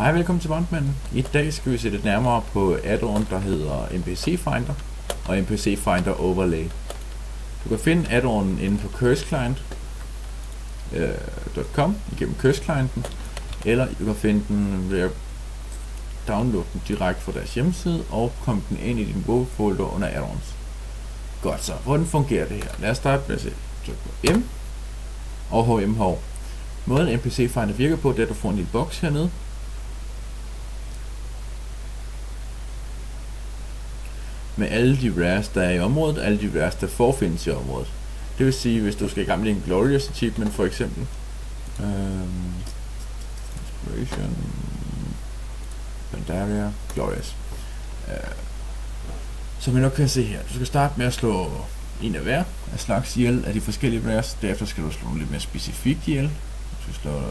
Hej, velkommen til Bondmanden. I dag skal vi se lidt nærmere på add-on, der hedder NPC Finder og NPC Finder Overlay. Du kan finde add-onen inde på curseclient.com igennem Curse-clienten, eller du kan finde den ved at downloade den direkte fra deres hjemmeside og komme den ind i din bogfolder under add-ons. Godt så, hvordan fungerer det her? Lad os starte med at trykke på M og HM herovre. Måden NPC Finder virker på, det er, at du får en lille boks hernede. Med alle de rares, der er i området, alle de rares, der forfindes i området. Det vil sige, hvis du skal i gang med en Glorious Achievement for eksempel. Inspiration, Pandaria, Glorious. Som I nok kan se her, du skal starte med at slå en af hver af slags ihjel af de forskellige rares. Derefter skal du slå nogle lidt mere specifikt ihjel. Du skal slå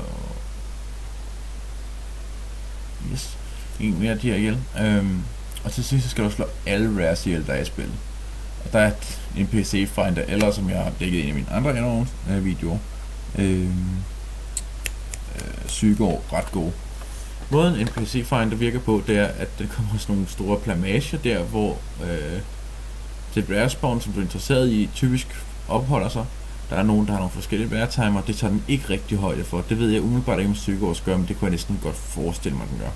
en mere af de her ihjel. Og til sidst skal du slå alle rares ihjel, der er i spillet. Og der er en NPC Finder, eller som jeg har dækket ind i mine andre videoer. Psyko ret god. Måden NPC Finder virker på, det er, at der kommer sådan nogle store plamager der, hvor det rare spawn, som du er interesseret i, typisk opholder sig. Der er nogen, der har nogle forskellige rare timer, det tager den ikke rigtig højde for. Det ved jeg umiddelbart ikke, om Psyko gør, men det kunne jeg næsten godt forestille mig, den gør.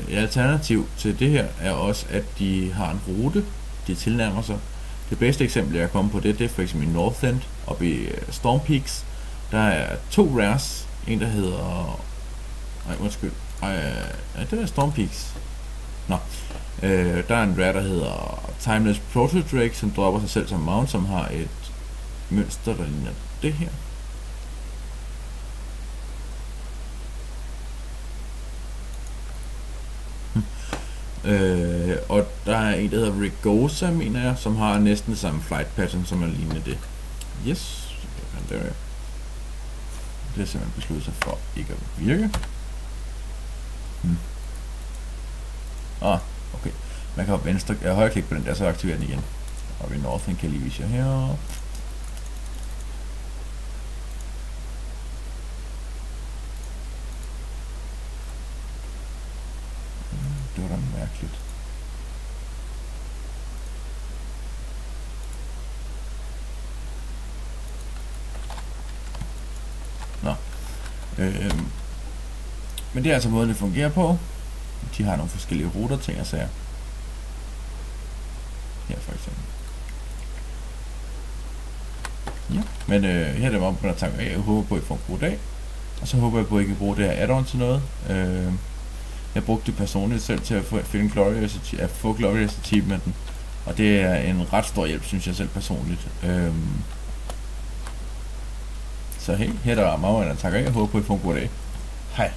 Et alternativ til det her er også, at de har en rute, de tilnærmer sig. Det bedste eksempel, jeg er kommet på det er for eksempel i Northend, oppe i Storm Peaks. Der er to rares, en der hedder... det er Storm Peaks. Nå. Der er en rare, der hedder Timeless Proto-Drake, som dropper sig selv som mount, som har et mønster, der ligner det her. Og der er en, der hedder Rigosa, mener jeg, som har næsten samme flight pattern, som er lignende det. Yes, det er simpelthen besluttet sig for ikke at virke. Okay. Man kan højreklikke på den der, så aktiverer den igen. Og vi Northern kan lige vise jer her. Det var da mærkeligt. Nå. Men det er altså måden, det fungerer på. De har nogle forskellige ruter, ting og sager. Her for eksempel. Ja, men her er det meget på at takke af. Jeg håber på, at I får en god dag. Og så håber jeg på, at I kan bruge det her add-on til noget. Jeg brugte det personligt selv til at få Glorious Achievementen, og det er en ret stor hjælp, synes jeg selv personligt. Så hey, her er der meget, der takker af. Jeg håber på, at I får en god dag. Hej.